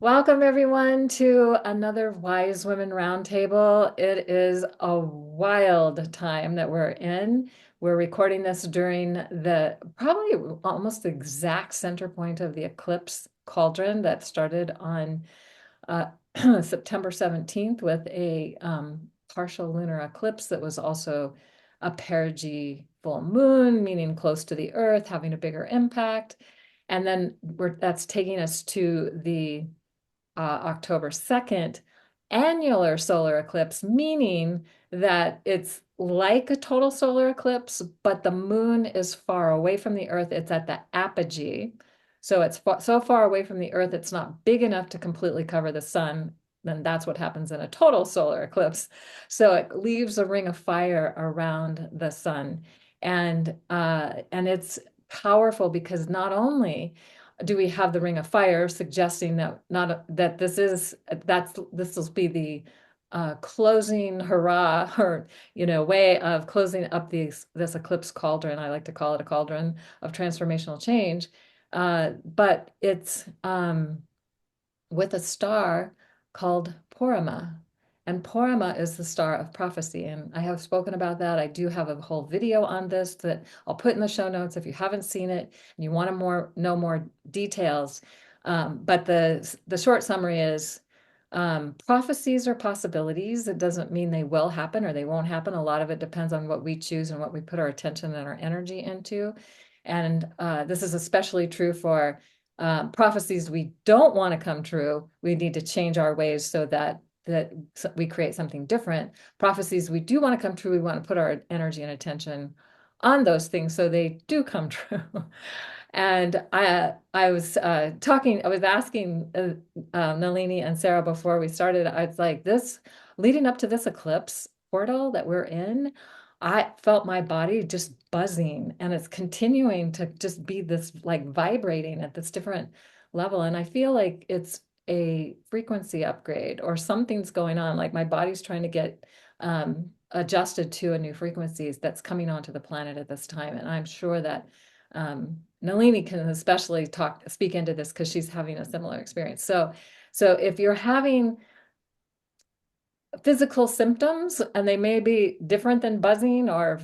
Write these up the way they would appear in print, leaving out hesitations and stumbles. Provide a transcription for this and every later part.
Welcome, everyone, to another Wise Women Roundtable. It is a wild time that we're in. We're recording this during the probably almost the exact center point of the eclipse cauldron that started on uh, September 17th with a partial lunar eclipse that was also a perigee full moon, meaning close to the Earth, having a bigger impact. And then that's taking us to the October 2nd annular solar eclipse, meaning that it's like a total solar eclipse, but the moon is far away from the Earth. It's at the apogee. So it's so far away from the Earth, it's not big enough to completely cover the sun. Then that's what happens in a total solar eclipse. So it leaves a ring of fire around the sun. And it's powerful because not only do we have the ring of fire suggesting that not that this will be the closing hurrah or way of closing up this eclipse cauldron. I like to call it a cauldron of transformational change, but it's with a star called Porama. And Porama is the star of prophecy. And I have spoken about that. I do have a whole video on this that I'll put in the show notes if you haven't seen it and you want to know more details. But the short summary is prophecies are possibilities. It doesn't mean they will happen or they won't happen. A lot of it depends on what we choose and what we put our attention and our energy into. And this is especially true for prophecies we don't want to come true. We need to change our ways so that we create something different. Prophecies we do want to come true, we want to put our energy and attention on those things so they do come true. And I was asking Nalini and Sarah before we started. I was like, this leading up to this eclipse portal that we're in, I felt my body just buzzing, and it's continuing to just be this like vibrating at this different level. And I feel like it's a frequency upgrade or something's going on. Like my body's trying to get adjusted to a new frequencies that's coming onto the planet at this time. And I'm sure that Nalini can especially speak into this because she's having a similar experience. So if you're having physical symptoms and they may be different than buzzing or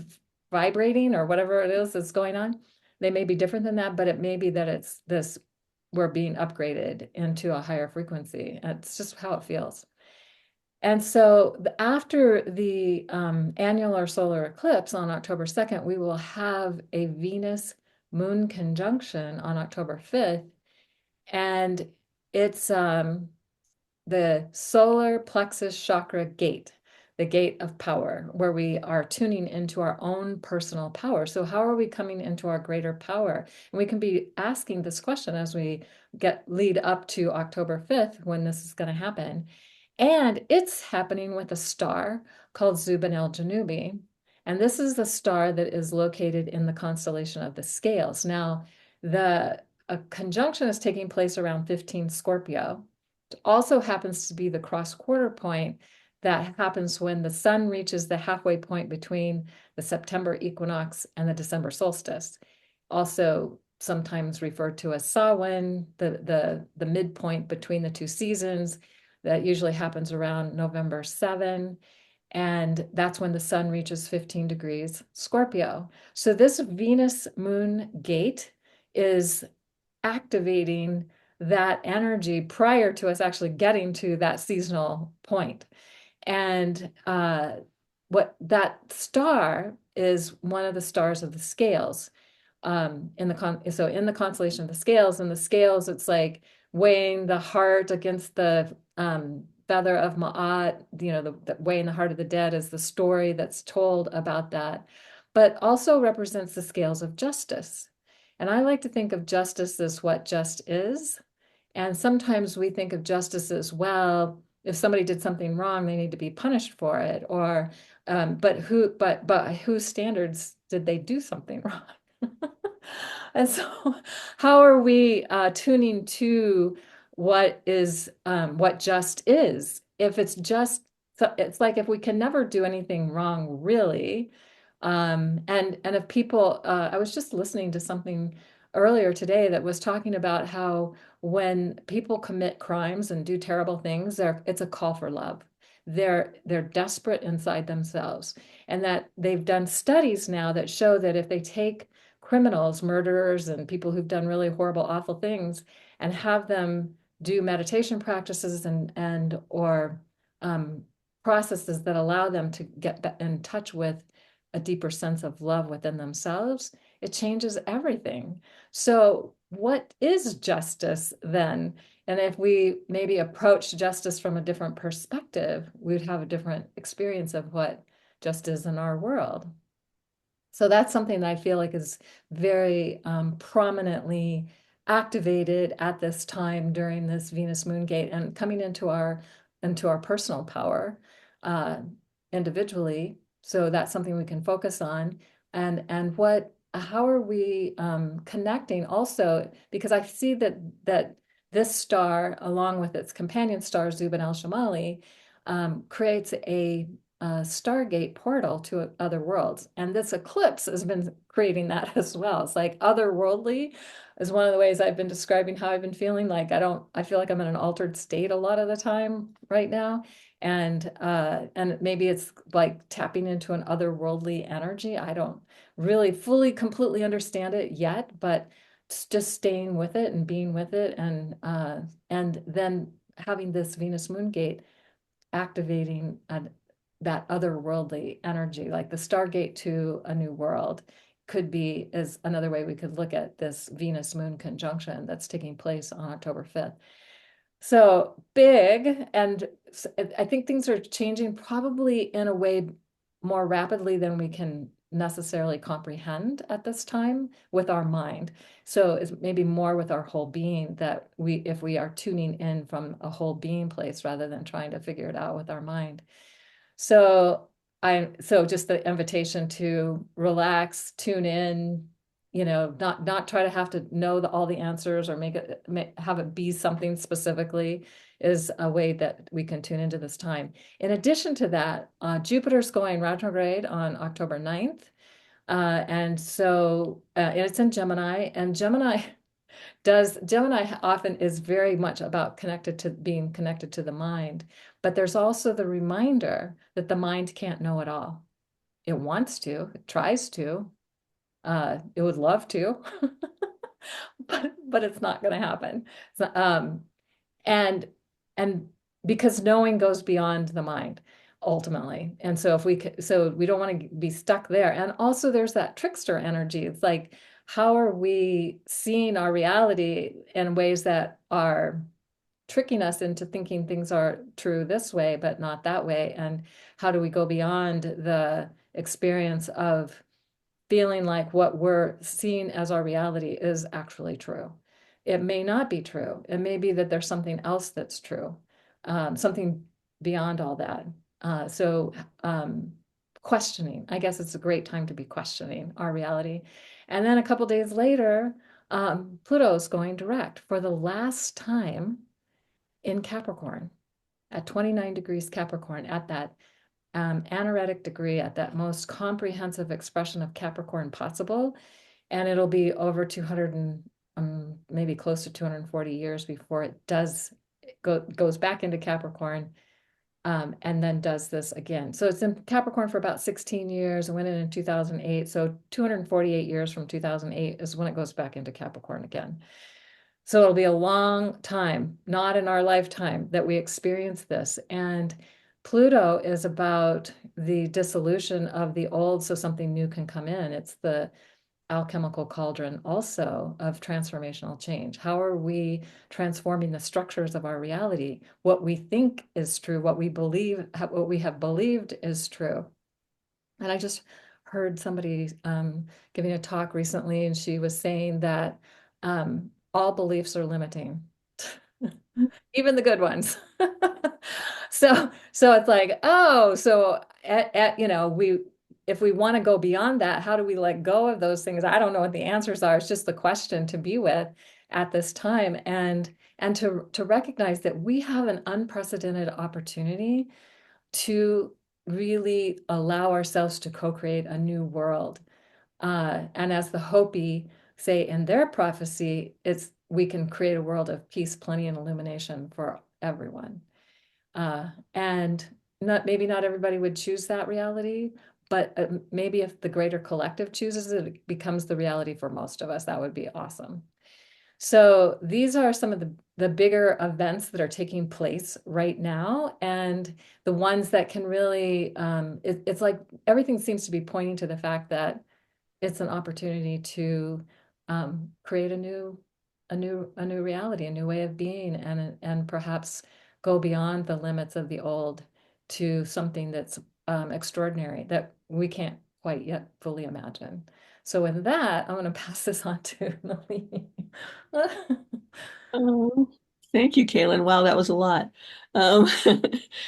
vibrating or whatever it is that's going on, they may be different than that, but it may be that it's this we're being upgraded into a higher frequency. It's just how it feels. And so after the annular solar eclipse on October 2nd, we will have a Venus moon conjunction on October 5th. And it's the solar plexus chakra gate, the gate of power, where we are tuning into our own personal power. So how are we coming into our greater power? And we can be asking this question as we lead up to October 5th, when this is going to happen. And it's happening with a star called Zubin el-Janubi. And this is the star that is located in the constellation of the Scales. Now, a conjunction is taking place around 15 Scorpio. It also happens to be the cross quarter point that happens when the sun reaches the halfway point between the September equinox and the December solstice. Also sometimes referred to as Samhain, the midpoint between the two seasons. That usually happens around November 7. And that's when the sun reaches 15 degrees Scorpio. So this Venus moon gate is activating that energy prior to us actually getting to that seasonal point. And what that star is one of the stars of the scales. In the constellation of the scales, and the scales, it's like weighing the heart against the feather of Ma'at, the weighing the heart of the dead is the story that's told about that, but also represents the scales of justice. And I like to think of justice as what just is. And sometimes we think of justice as, well, if somebody did something wrong, they need to be punished for it. Or, but by whose standards did they do something wrong? And so, how are we tuning to what just is? If it's just, it's like if we can never do anything wrong, really. And if people, I was just listening to something earlier today that was talking about how when people commit crimes and do terrible things, it's a call for love. They're desperate inside themselves, and that they've done studies now that show that if they take criminals, murderers, and people who've done really horrible, awful things, and have them do meditation practices and or um, processes that allow them to get in touch with a deeper sense of love within themselves, it changes everything. So, what is justice then? And if we maybe approach justice from a different perspective, we'd have a different experience of what justice is in our world. So that's something that I feel like is very prominently activated at this time during this Venus moon gate and coming into our personal power uh, individually. So that's something we can focus on. And what how are we connecting also? Because I see that this star, along with its companion star Zubin al-Shamali, creates a Stargate portal to other worlds. And this eclipse has been creating that as well. It's like otherworldly is one of the ways I've been describing how I've been feeling. Like I feel like I'm in an altered state a lot of the time right now. And maybe it's like tapping into an otherworldly energy. I don't really fully completely understand it yet, but it's just staying with it and being with it and then having this Venus moon gate activating that otherworldly energy, like the Stargate to a new world could be is another way we could look at this Venus moon conjunction that's taking place on October 5th. So big, and I think things are changing probably in a way more rapidly than we can necessarily comprehend at this time with our mind. So it's maybe more with our whole being that if we are tuning in from a whole being place rather than trying to figure it out with our mind. So so just the invitation to relax, tune in, not try to have to know all the answers or have it be something specifically is a way that we can tune into this time. In addition to that, Jupiter's going retrograde on October 9th. And so it's in Gemini, and Gemini often is very much about being connected to the mind, but there's also the reminder that the mind can't know it all. It wants to, it tries to, it would love to, but it's not going to happen. So, and and because knowing goes beyond the mind ultimately. And so so we don't want to be stuck there. And also there's that trickster energy. It's like, how are we seeing our reality in ways that are tricking us into thinking things are true this way, but not that way? And how do we go beyond the experience of feeling like what we're seeing as our reality is actually true? It may not be true. It may be that there's something else that's true, something beyond all that. So questioning, I guess it's a great time to be questioning our reality. And then a couple days later, Pluto's going direct for the last time in Capricorn at 29 degrees Capricorn, at that anaretic degree, at that most comprehensive expression of Capricorn possible. And it'll be over 200 and maybe close to 240 years before goes back into Capricorn, and then does this again. So it's in Capricorn for about 16 years. It went in 2008. So 248 years from 2008 is when it goes back into Capricorn again. So it'll be a long time, not in our lifetime, that we experience this. And Pluto is about the dissolution of the old so something new can come in. It's the alchemical cauldron also of transformational change. How are we transforming the structures of our reality? What we think is true, what we have believed is true. And I just heard somebody giving a talk recently, and she was saying that all beliefs are limiting, even the good ones. So it's like, oh, so we if we want to go beyond that, how do we let go of those things? I don't know what the answers are. It's just the question to be with at this time, and to recognize that we have an unprecedented opportunity to really allow ourselves to co-create a new world. And as the Hopi say in their prophecy, it's we can create a world of peace, plenty, and illumination for everyone. And not maybe not everybody would choose that reality, but maybe if the greater collective chooses it, it becomes the reality for most of us. That would be awesome. So these are some of the bigger events that are taking place right now, and the ones that can really, it's like everything seems to be pointing to the fact that it's an opportunity to create a new reality, a new way of being, and perhaps go beyond the limits of the old to something that's extraordinary that we can't quite yet fully imagine. So with that, I'm going to pass this on to Nalini. Oh, thank you, Kaylin. Wow, that was a lot. Um,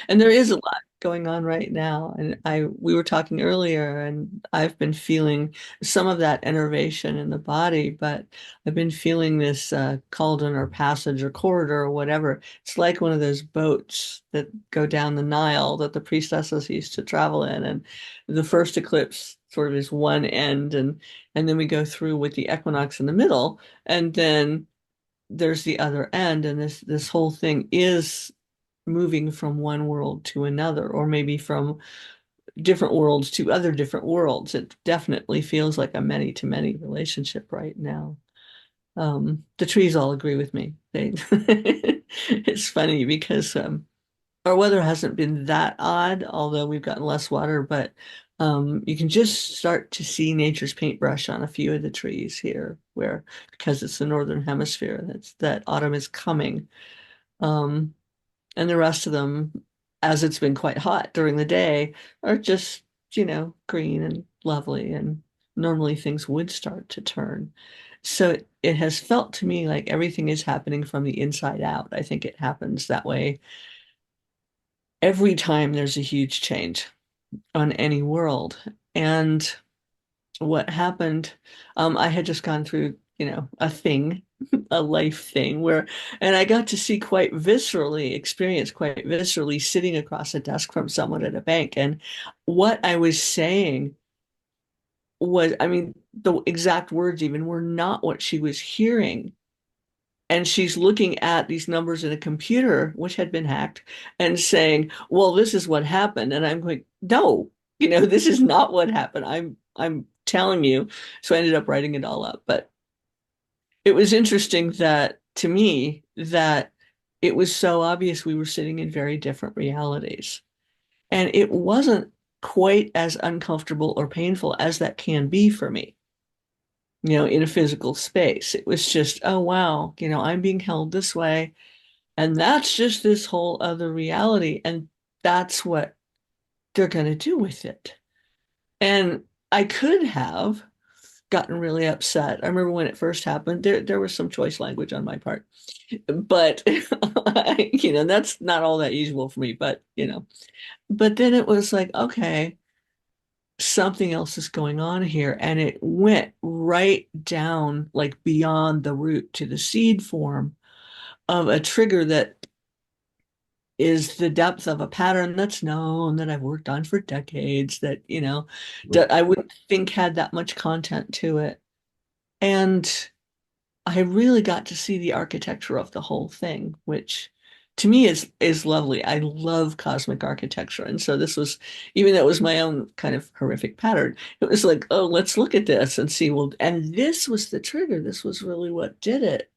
and there is a lot going on right now. And we were talking earlier, and I've been feeling some of that innervation in the body, but I've been feeling this cauldron or passage or corridor or whatever. It's like one of those boats that go down the Nile that the priestesses used to travel in. And the first eclipse sort of is one end, and then we go through with the equinox in the middle, and then there's the other end, and this whole thing is moving from one world to another, or maybe from different worlds to other different worlds. It definitely feels like a many to many relationship right now. The trees all agree with me. They it's funny because our weather hasn't been that odd, although we've gotten less water, but you can just start to see nature's paintbrush on a few of the trees here, where because it's the northern hemisphere, that autumn is coming. Um, and the rest of them, as it's been quite hot during the day, are just, green and lovely, and normally things would start to turn. So it has felt to me like everything is happening from the inside out. I think it happens that way every time there's a huge change on any world. And what happened, I had just gone through, a thing, a life thing and I got to see quite viscerally, experience quite viscerally sitting across a desk from someone at a bank. And what I was saying was, I mean, the exact words even were not what she was hearing. And she's looking at these numbers in a computer, which had been hacked, and saying, "Well, this is what happened." And I'm going, "No, this is not what happened. I'm telling you." So I ended up writing it all up. But it was interesting that to me that it was so obvious we were sitting in very different realities. And it wasn't quite as uncomfortable or painful as that can be for me, in a physical space. It was just, oh wow, I'm being held this way. And that's just this whole other reality. And that's what they're going to do with it. And I could have gotten really upset. I remember when it first happened, there was some choice language on my part. But, that's not all that usual for me. But then it was like, okay, something else is going on here. And it went right down, like beyond the root to the seed form of a trigger that is the depth of a pattern that's known, that I've worked on for decades, that, that I wouldn't think had that much content to it. And I really got to see the architecture of the whole thing, which to me is lovely. I love cosmic architecture. And so this was, even though it was my own kind of horrific pattern, it was like, oh, let's look at this and see, well, and this was the trigger. This was really what did it.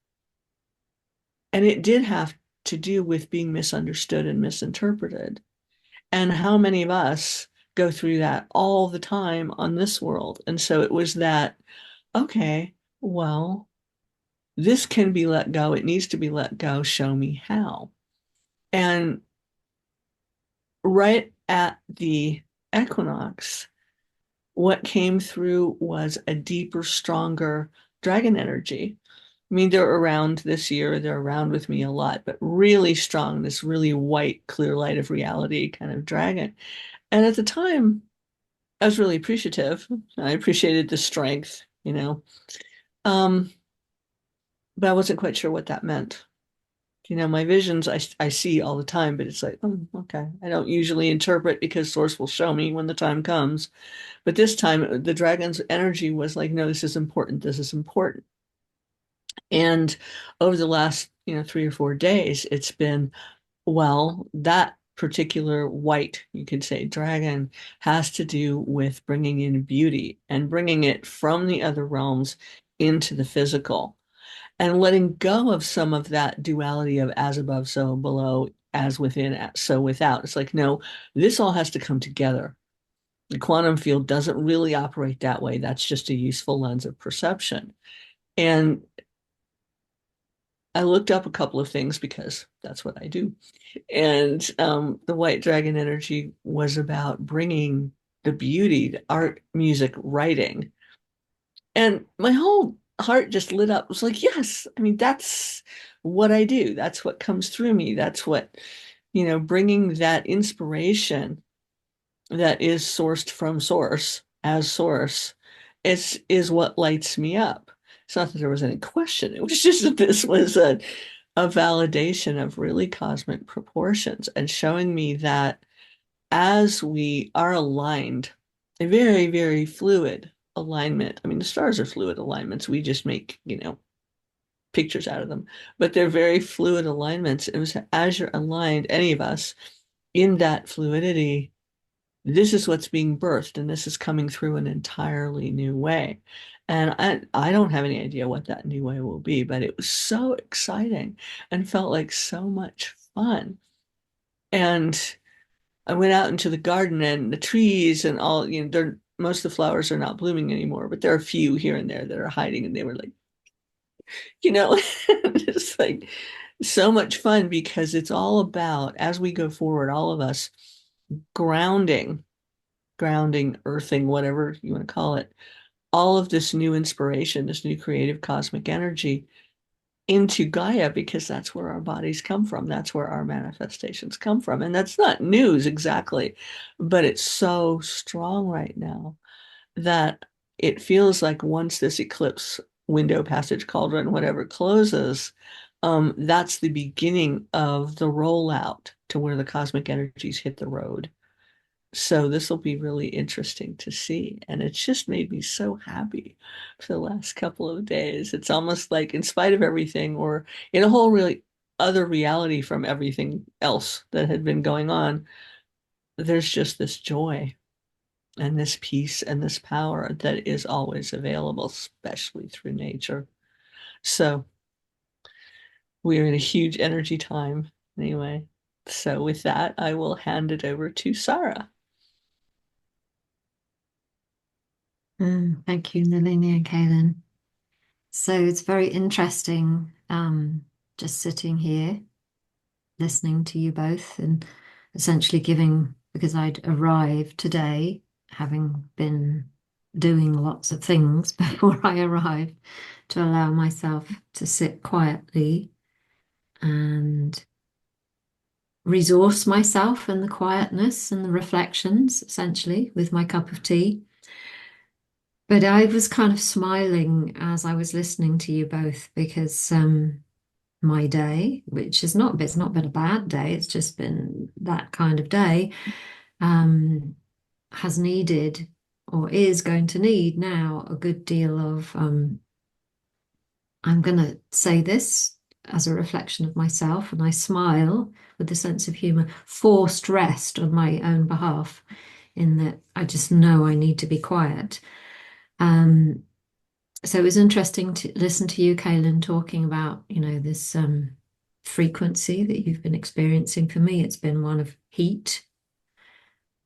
And it did have to do with being misunderstood and misinterpreted. And how many of us go through that all the time on this world? And so it was that, okay, well, this can be let go. It needs to be let go. Show me how. And right at the equinox, what came through was a deeper, stronger dragon energy. I mean, they're around this year, they're around with me a lot, but really strong, this really white, clear light of reality kind of dragon. And at the time, I was really appreciative. I appreciated the strength. Um, but I wasn't quite sure what that meant. My visions I see all the time, but it's like, oh, okay. I don't usually interpret because source will show me when the time comes. But this time, the dragon's energy was like, no, this is important. This is important. And over the last, 3 or 4 days, it's been, well, that particular white, you could say, dragon has to do with bringing in beauty and bringing it from the other realms into the physical and letting go of some of that duality of as above, so below, as within, so without. It's like, no, this all has to come together. The quantum field doesn't really operate that way. That's just a useful lens of perception. And I looked up a couple of things because that's what I do. And the White Dragon energy was about bringing the beauty to art, music, writing. And my whole heart just lit up. It was like, yes, I mean, that's what I do. That's what comes through me. That's what, bringing that inspiration that is sourced from source as source is what lights me up. It's not that there was any question. It was just that this was a validation of really cosmic proportions and showing me that as we are aligned, a very, very fluid alignment. I mean, the stars are fluid alignments. We just make, pictures out of them, but they're very fluid alignments. It was as you're aligned, any of us, in that fluidity, this is what's being birthed, and this is coming through an entirely new way. And I don't have any idea what that new way will be, but it was so exciting and felt like so much fun. And I went out into the garden and the trees and all, most of the flowers are not blooming anymore, but there are a few here and there that are hiding, and they were like, it's like so much fun because it's all about, as we go forward, all of us grounding, earthing, whatever you want to call it, all of this new inspiration, this new creative cosmic energy into Gaia because that's where our bodies come from. That's where our manifestations come from. And that's not news exactly, but it's so strong right now that it feels like once this eclipse window, passage, cauldron, whatever closes, that's the beginning of the rollout to where the cosmic energies hit the road. So this will be really interesting to see. And it's just made me so happy for the last couple of days. It's almost like, in spite of everything, or in a whole really other reality from everything else that had been going on, there's just this joy and this peace and this power that is always available, especially through nature. So we are in a huge energy time anyway. So with that, I will hand it over to Sarah. Thank you, Nalini and Kaylin. So it's very interesting just sitting here listening to you both and essentially giving, because I'd arrived today, having been doing lots of things before I arrived, to allow myself to sit quietly and resource myself in the quietness and the reflections, essentially, with my cup of tea. But I was kind of smiling as I was listening to you both because my day, which is not, it's not been a bad day, it's just been that kind of day, um, has needed or is going to need now a good deal of, I'm going to say this as a reflection of myself, and I smile with a sense of humor, forced rest on my own behalf, in that I just know I need to be quiet. Um, so it was interesting to listen to you, Kaylin, talking about, this frequency that you've been experiencing. For me, it's been one of heat,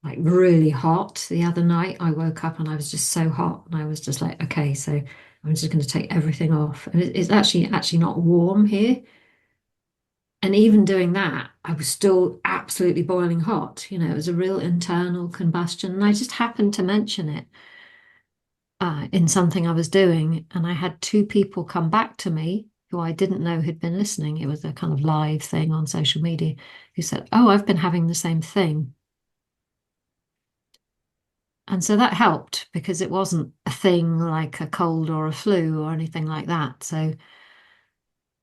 like really hot. The other night, I woke up and I was just so hot, and I was just like, okay, so I'm just going to take everything off. And it's actually not warm here. And even doing that, I was still absolutely boiling hot. It was a real internal combustion. And I just happened to mention it in something I was doing, and I had two people come back to me who I didn't know had been listening. It was a kind of live thing on social media, who said, "Oh, I've been having the same thing." And so that helped because it wasn't a thing like a cold or a flu or anything like that. So,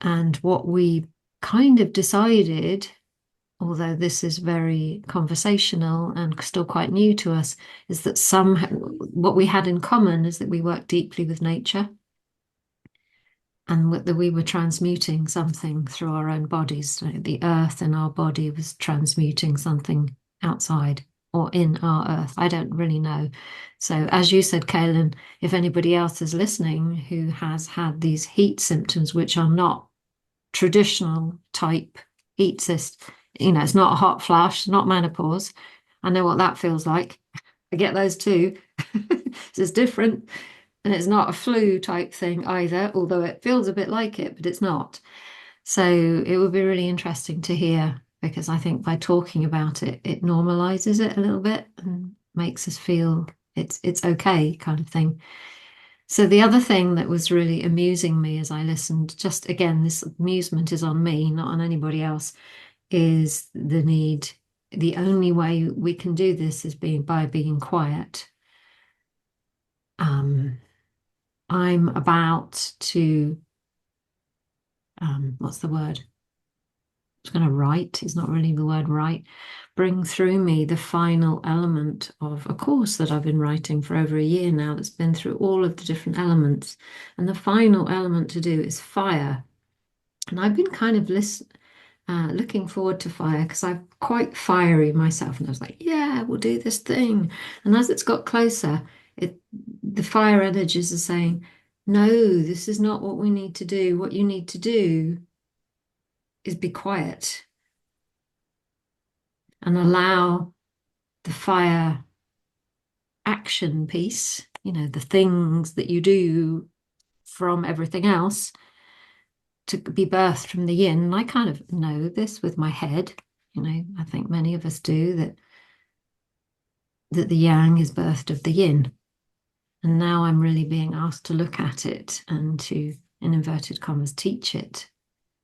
and what we kind of decided, although this is very conversational and still quite new to us, is that what we had in common is that we work deeply with nature and that we were transmuting something through our own bodies. So the earth in our body was transmuting something outside or in our earth. I don't really know. So, as you said, Kaylin, if anybody else is listening who has had these heat symptoms, which are not traditional type heat cyst, it's not a hot flash, not menopause. I know what that feels like. I get those too. It's different. And it's not a flu type thing either, although it feels a bit like it, but it's not. So it would be really interesting to hear because I think by talking about it, it normalizes it a little bit and makes us feel it's okay kind of thing. So the other thing that was really amusing me as I listened, just again, this amusement is on me, not on anybody else, is the only way we can do this is by being quiet. Um, I'm about to, what's the word? I was going to write, is not really the word write, bring through me the final element of a course that I've been writing for over a year now that's been through all of the different elements. And the final element to do is fire. And I've been kind of looking forward to fire because I'm quite fiery myself. And I was like, yeah, we'll do this thing. And as it's got closer, the fire energies are saying, no, this is not what we need to do. What you need to do is be quiet and allow the fire action piece, the things that you do from everything else to be birthed from the yin. And I kind of know this with my head, I think many of us do that the yang is birthed of the yin. And now I'm really being asked to look at it and to, in inverted commas, teach it.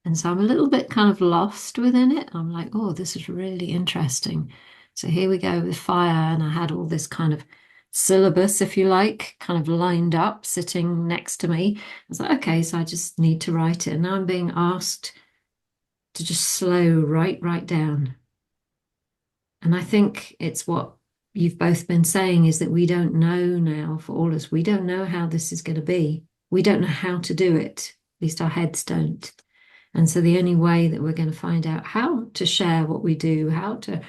And so I'm a little bit kind of lost within it. I'm like, oh, this is really interesting. So here we go with fire. And I had all this kind of syllabus, if you like, kind of lined up, sitting next to me. I was like, okay, so I just need to write it. And now I'm being asked to just slow right down. And I think it's what you've both been saying is that we don't know now for all us, we don't know how this is going to be. We don't know how to do it. At least our heads don't. And so the only way that we're going to find out how to share what we do, how to,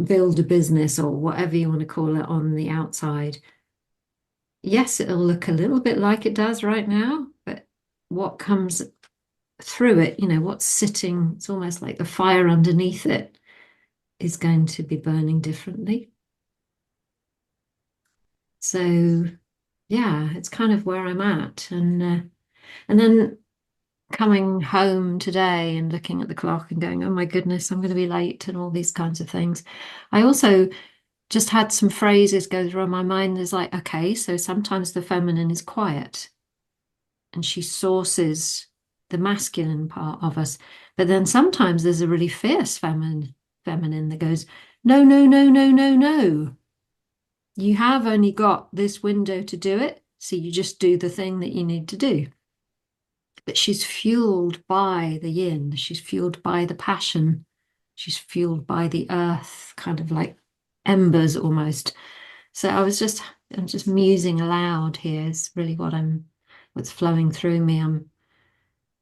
build a business or whatever you want to call it on the outside. Yes, it'll look a little bit like it does right now, but what comes through it, what's sitting, it's almost like the fire underneath it is going to be burning differently. So yeah, it's kind of where I'm at. And then coming home today and looking at the clock and going, oh my goodness, I'm going to be late and all these kinds of things. I also just had some phrases go through my mind. There's like, okay, so sometimes the feminine is quiet and she sources the masculine part of us. But then sometimes there's a really fierce feminine that goes, no, no, no, no, no, no. You have only got this window to do it. So you just do the thing that you need to do. But she's fueled by the yin, she's fueled by the passion, she's fueled by the earth, kind of like embers almost. So I'm just musing aloud here is really what's flowing through me. I'm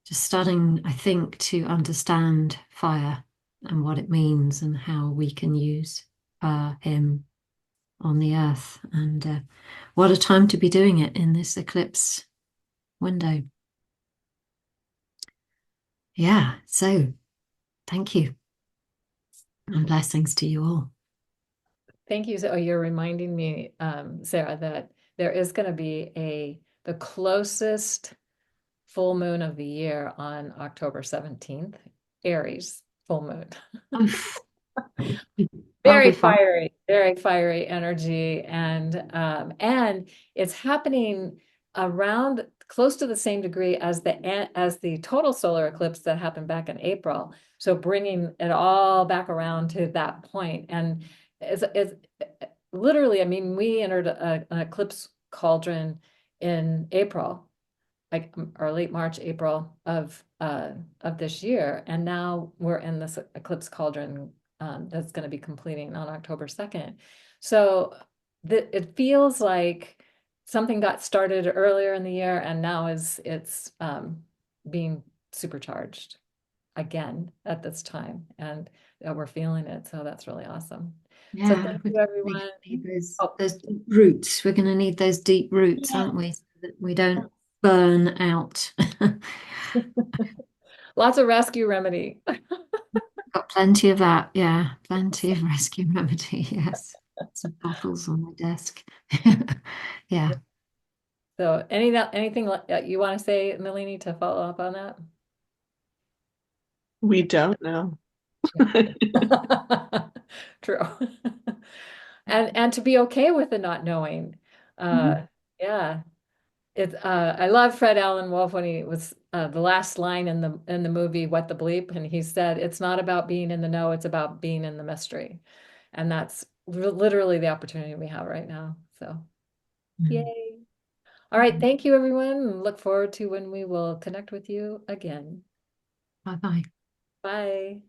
just starting, I think, to understand fire and what it means and how we can use him on the earth. And what a time to be doing it in this eclipse window. Yeah, so thank you and blessings to you all. Thank you. So you're reminding me, Sarah, that there is going to be the closest full moon of the year on October 17th, Aries full moon. That'll be fun. Very fiery energy, and it's happening around close to the same degree as the total solar eclipse that happened back in April. So bringing it all back around to that point, and it's literally, I mean, we entered an eclipse cauldron in April. like or late March, April of this year. And now we're in this eclipse cauldron that's going to be completing on October 2nd. So it feels like something got started earlier in the year and now it's being supercharged again at this time. And we're feeling it. So that's really awesome. So Yeah, thank we're you, going everyone. to need Oh, those deep roots. We're going to need those deep roots, Yeah. aren't we? So that we don't burn out. lots of rescue remedy. Got plenty of that. Yeah, plenty of rescue remedy. Yes. Some bottles on my desk. Yeah. So anything you want to say, Nalini, to follow up on that? We don't know. Yeah. True. And to be okay with the not knowing. Mhm. Yeah. I love Fred Allen Wolf when he was the last line in the movie What the Bleep, and he said it's not about being in the know, it's about being in the mystery. And that's literally the opportunity we have right now. So, Mm. yay. All right, thank you everyone. Look forward to when we will connect with you again. Bye bye. Bye.